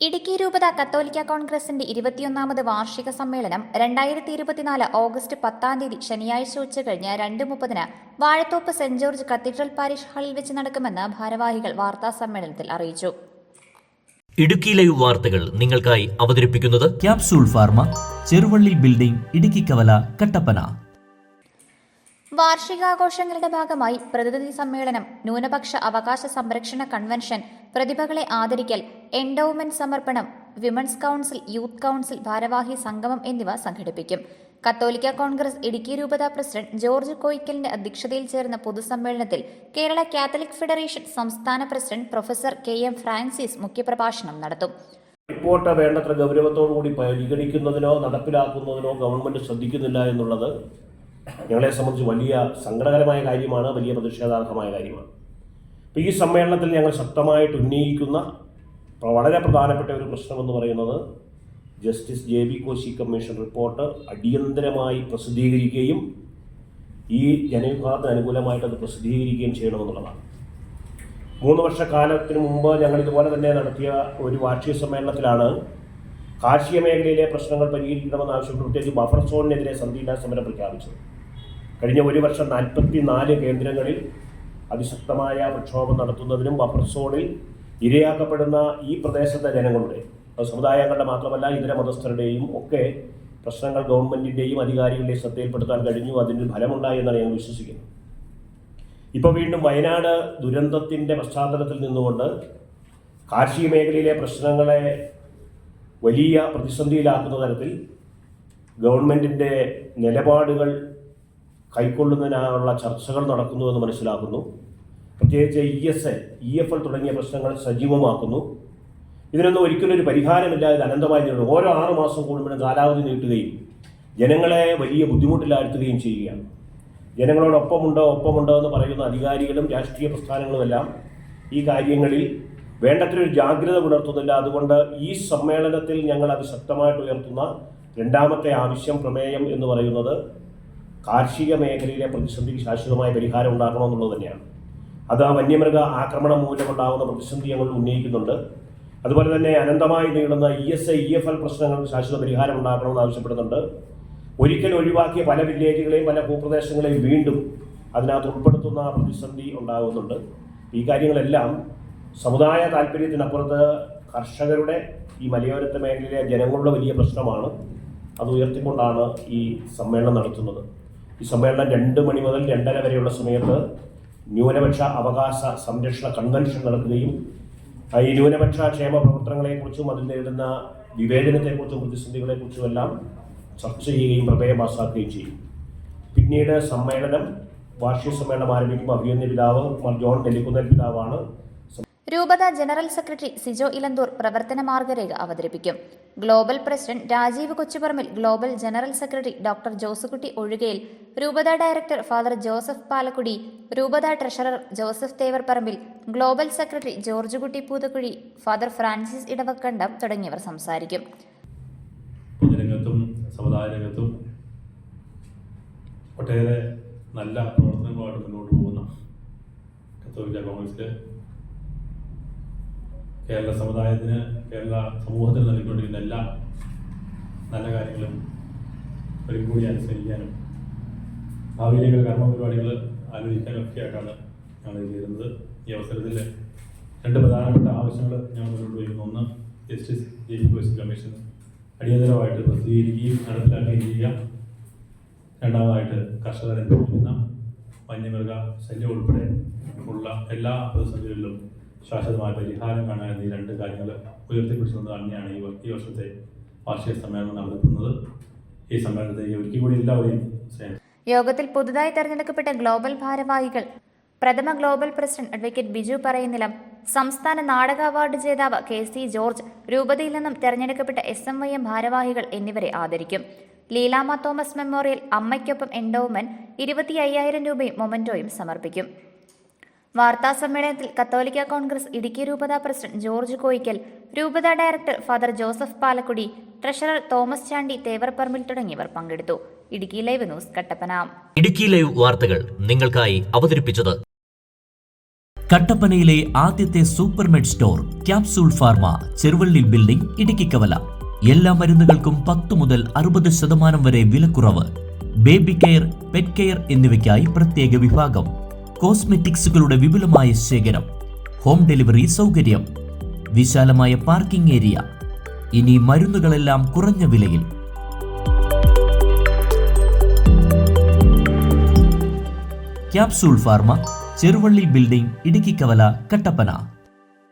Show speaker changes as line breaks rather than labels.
ഇടുക്കി രൂപത കത്തോലിക്ക കോൺഗ്രസിന്റെ 21ാമത് വാർഷിക സമ്മേളനം 2024 ഓഗസ്റ്റ് 10 ശനിയാഴ്ച ഉച്ചകഴിഞ്ഞ് 2:30 Vazhathope saint George cathedral parish ഹാളിൽ വെച്ച് നടക്കുമെന്ന് ഭാരവാഹികൾ വാർത്താസമ്മേളനത്തിൽ അറിയിച്ചു.
ഇടുക്കി ലൈവ് വാർത്തകൾ നിങ്ങൾക്കായി അവതരിപ്പിക്കുന്നത്
capsule pharma, Cheruvally building, Idukki കവല, കട്ടപ്പന.
വാർഷികാഘോഷങ്ങളുടെ ഭാഗമായി പ്രതിനിധി സമ്മേളനം, ന്യൂനപക്ഷ അവകാശ സംരക്ഷണ കൺവെൻഷൻ, പ്രതിഭകളെ ആദരിക്കൽ, എൻഡോവ്മെന്റ് സമർപ്പണം, വിമൻസ് കൌൺസിൽ, യൂത്ത് കൌൺസിൽ ഭാരവാഹി സംഗമം എന്നിവ സംഘടിപ്പിക്കും. കത്തോലിക്ക കോൺഗ്രസ് ഇടുക്കി രൂപത പ്രസിഡന്റ് ജോർജ് കോയിക്കലിന്റെ അധ്യക്ഷതയിൽ ചേർന്ന പൊതുസമ്മേളനത്തിൽ കേരള കാത്തലിക് ഫെഡറേഷൻ സംസ്ഥാന പ്രസിഡന്റ് പ്രൊഫസർ KM ഫ്രാൻസിസ് മുഖ്യപ്രഭാഷണം നടത്തും.
റിപ്പോർട്ട് വേണ്ടത്ര ഗൗരവത്തോടുകൂടി പരിഗണിക്കുന്നതിനോ നടപ്പിലാക്കുന്നതിനോ ഗവൺമെന്റ് ശ്രദ്ധിക്കുന്നില്ല എന്നുള്ളത് ഞങ്ങളെ സംബന്ധിച്ച് വലിയ സങ്കടകരമായ കാര്യമാണ്, വലിയ പ്രതിഷേധാർഹമായ കാര്യമാണ്. അപ്പോൾ ഈ സമ്മേളനത്തിൽ ഞങ്ങൾ ശക്തമായിട്ട് ഉന്നയിക്കുന്ന വളരെ പ്രധാനപ്പെട്ട ഒരു പ്രശ്നമെന്ന് പറയുന്നത് justice JB Koshy commission report അടിയന്തരമായി പ്രസിദ്ധീകരിക്കുകയും ഈ ജനവിഭാഗത്തിന് അനുകൂലമായിട്ട് അത് പ്രസിദ്ധീകരിക്കുകയും ചെയ്യണമെന്നുള്ളതാണ്. 3 വർഷക്കാലത്തിന് മുമ്പ് ഞങ്ങൾ ഇതുപോലെ തന്നെ നടത്തിയ ഒരു വാർഷിക സമ്മേളനത്തിലാണ് കാർഷിക മേഖലയിലെ പ്രശ്നങ്ങൾ പരിഹരിക്കണമെന്ന് ആവശ്യപ്പെട്ട് പ്രത്യേകിച്ച് ബഫർ സോണിനെതിരെ സന്ധിയില്ലാ സമരം പ്രഖ്യാപിച്ചത്. കഴിഞ്ഞ ഒരു വർഷം 44 കേന്ദ്രങ്ങളിൽ അതിശക്തമായ പ്രക്ഷോഭം നടത്തുന്നതിനും ബഫർ സോണിൽ ഇരയാക്കപ്പെടുന്ന ഈ പ്രദേശത്തെ ജനങ്ങളുടെ സമുദായങ്ങളുടെ മാത്രമല്ല ഇതര മതസ്ഥരുടെയും ഒക്കെ പ്രശ്നങ്ങൾ ഗവൺമെൻറ്റിൻ്റെയും അധികാരികളുടെയും ശ്രദ്ധയിൽപ്പെടുത്താൻ കഴിഞ്ഞു. അതിന് ഫലമുണ്ടായി എന്നാണ് ഞാൻ വിശ്വസിക്കുന്നത്. ഇപ്പോൾ വീണ്ടും വയനാട് ദുരന്തത്തിൻ്റെ പശ്ചാത്തലത്തിൽ നിന്നുകൊണ്ട് കാർഷിക മേഖലയിലെ പ്രശ്നങ്ങളെ വലിയ പ്രതിസന്ധിയിലാക്കുന്ന തരത്തിൽ ഗവൺമെൻറ്റിൻ്റെ നിലപാടുകൾ കൈക്കൊള്ളുന്നതിനുള്ള ചർച്ചകൾ നടക്കുന്നുവെന്ന് മനസ്സിലാക്കുന്നു. പ്രത്യേകിച്ച് ESL, EFL തുടങ്ങിയ പ്രശ്നങ്ങൾ സജീവമാക്കുന്നു. ഇതിനൊന്നും ഒരിക്കലും ഒരു പരിഹാരമില്ല. ഇത് അനന്തമായി നീളും. ഓരോ 6 മാസം കൂടുമ്പോഴും കാലാവധി നീട്ടുകയും ജനങ്ങളെ വലിയ ബുദ്ധിമുട്ടിലാഴ്ത്തുകയും ചെയ്യുകയാണ്. ഒപ്പമുണ്ടോ എന്ന് പറയുന്ന അധികാരികളും രാഷ്ട്രീയ പ്രസ്ഥാനങ്ങളുമെല്ലാം ഈ കാര്യങ്ങളിൽ വേണ്ടത്രയൊരു ജാഗ്രത പുലർത്തുന്നില്ല. അതുകൊണ്ട് ഈ സമ്മേളനത്തിൽ ഞങ്ങൾ അത് ശക്തമായിട്ട് ഉയർത്തുന്ന രണ്ടാമത്തെ ആവശ്യം, പ്രമേയം എന്ന് പറയുന്നത് കാർഷിക മേഖലയിലെ പ്രതിസന്ധിക്ക് ശാശ്വതമായ പരിഹാരം ഉണ്ടാക്കണമെന്നുള്ളത് തന്നെയാണ്. അത് വന്യമൃഗ ആക്രമണം മൂലമുണ്ടാകുന്ന പ്രതിസന്ധി ഞങ്ങൾ ഉന്നയിക്കുന്നുണ്ട്. അതുപോലെ തന്നെ അനന്തമായി നീളുന്ന ESI, EFL പ്രശ്നങ്ങൾക്ക് ശാശ്വത പരിഹാരം ഉണ്ടാക്കണമെന്ന് ആവശ്യപ്പെടുന്നുണ്ട്. ഒരിക്കൽ ഒഴിവാക്കിയ പല വില്ലേജുകളെയും പല ഭൂപ്രദേശങ്ങളെയും വീണ്ടും അതിനകത്ത് ഉൾപ്പെടുത്തുന്ന പ്രതിസന്ധി ഉണ്ടാകുന്നുണ്ട്. ഈ കാര്യങ്ങളെല്ലാം സമുദായ താല്പര്യത്തിനപ്പുറത്ത് കർഷകരുടെ ഈ മലയോരത്തെ മേഖലയിലെ ജനങ്ങളുടെ വലിയ പ്രശ്നമാണ്. അത് ഉയർത്തിക്കൊണ്ടാണ് ഈ സമ്മേളനം നടത്തുന്നത്. ഈ സമ്മേളനം 2 മണി മുതൽ 2:30 വരെയുള്ള സമയത്ത് ന്യൂനപക്ഷ അവകാശ സംരക്ഷണ കൺവെൻഷൻ നടക്കുകയും ഈ ന്യൂനപക്ഷ ക്ഷേമ പ്രവർത്തനങ്ങളെക്കുറിച്ചും അതിൽ നേരിടുന്ന വിവേചനത്തെക്കുറിച്ചും പ്രതിസന്ധികളെക്കുറിച്ചും എല്ലാം ചർച്ച ചെയ്യുകയും പ്രമേയം പാസാക്കുകയും ചെയ്യും. പിന്നീട് വാർഷിക സമ്മേളനം ആരംഭിക്കുമ്പോൾ അഭിയന്യ പിതാവ് ജോൺ നെല്ലിക്കുന്നേൽ പിതാവാണ്
രൂപത ജനറൽ സെക്രട്ടറി സിജോ ഇലന്തൂർ പ്രവർത്തന മാർഗരേഖ അവതരിപ്പിക്കും. Global president Rajeev Kochuparambil, global general secretary doctor Josekutty Ozhukayil, രൂപത ഡയറക്ടർ ഫാദർ ജോസഫ് പാലക്കുടി, രൂപത treasurer Joseph Thevarparambil, global secretary Georgekutty Poothakuzhi, father Francis Edavakandam തുടങ്ങിയവർ സംസാരിക്കും.
പൊതുരംഗത്തും സമുദായ രംഗത്തും ഒട്ടേറെ നല്ല പ്രവർത്തനങ്ങളുമായിട്ട് മുന്നോട്ട് പോകുന്ന കത്തോലിക്ക കോൺഗ്രസിലെ കേരള സമുദായത്തിന്, കേരള സമൂഹത്തിന് നൽകിക്കൊണ്ടിരിക്കുന്ന എല്ലാ നല്ല കാര്യങ്ങളും ഒരിക്കൽ കൂടി അനുസരിക്കാനും ഭാവിയിലേക്ക് കർമ്മ പരിപാടികൾ ആലോചിക്കാനും ഒക്കെ ആയിട്ടാണ് ഞങ്ങൾ ചെയ്യുന്നത്. ഈ അവസരത്തിൽ 2 പ്രധാനപ്പെട്ട ആവശ്യങ്ങൾ ഞങ്ങൾ മുന്നോട്ട് വയ്ക്കുന്നു. ഒന്ന്, ജസ്റ്റിസ് JB കോശി കമ്മീഷൻ അടിയന്തരമായിട്ട് പ്രസിദ്ധീകരിക്കുകയും നടപ്പിലാക്കുകയും ചെയ്യുക. രണ്ടാമതായിട്ട് കർഷകരെ അനുഭവിക്കുന്ന വന്യമൃഗ ശല്യം ഉൾപ്പെടെ ഉള്ള എല്ലാ പ്രതിസന്ധികളിലും ശാശ്വതമായ പരിഹാരം കാണാൻ ഈ 2 കാര്യങ്ങൾ ഉയർത്തിപ്പിടിച്ചുകൊണ്ട് തന്നെയാണ് ഈ വർഷത്തെ വാർഷിക സമ്മേളനം നടത്തുന്നത്. ഈ സമ്മേളനത്തെ ഒരിക്കൽ കൂടി എല്ലാവരെയും
യോഗത്തിൽ പുതുതായി തെരഞ്ഞെടുക്കപ്പെട്ട ഗ്ലോബൽ ഭാരവാഹികൾ, പ്രഥമ global president advocate Biju Parayanilam, സംസ്ഥാന നാടക അവാർഡ് ജേതാവ് KC ജോർജ്, രൂപതയിൽ നിന്നും തെരഞ്ഞെടുക്കപ്പെട്ട SMYM ഭാരവാഹികൾ എന്നിവരെ ആദരിക്കും. ലീലാമ്മ തോമസ് മെമ്മോറിയൽ അമ്മയ്ക്കൊപ്പം എൻഡോവ്മെന്റ് 25,000 രൂപയും മൊമെന്റോയും സമർപ്പിക്കും. വാർത്താസമ്മേളനത്തിൽ കത്തോലിക്ക കോൺഗ്രസ് ഇടുക്കി രൂപത പ്രസിഡന്റ് ജോർജ് കോയിക്കൽ, രൂപത director father Joseph Palakkudy, treasurer Thomas Chandy Thevarparambil തുടങ്ങിയവർ പങ്കെടുത്തു. Idukki live news, Kattappana.
Idukki live വാർത്തകൾ നിങ്ങൾക്കായി അവതരിപ്പിച്ചത്
കട്ടപ്പനയിലെ ആദ്യത്തെ supermed store capsule pharma, Cheruvally building, ഇടുക്കിക്കവല. എല്ലാ മരുന്നുകൾക്കും 10 മുതൽ 60% വരെ വിലക്കുറവ്. ബേബി കെയർ, പെറ്റ് കെയർ എന്നിവയ്ക്കായി പ്രത്യേക വിഭാഗം. കോസ്മെറ്റിക്സുകളുടെ വിപുലമായ ശേഖരം. ഹോം ഡെലിവറി സൗകര്യം. വിശാലമായ പാർക്കിംഗ് ഏരിയ. ഇനി മരുന്നുകളെല്ലാം കുറഞ്ഞ വിലയിൽ. ക്യാപ്സൂൾ ഫാർമ, ചെറുവള്ളി ബിൽഡിംഗ്, ഇടുക്കിക്കവല, കട്ടപ്പന.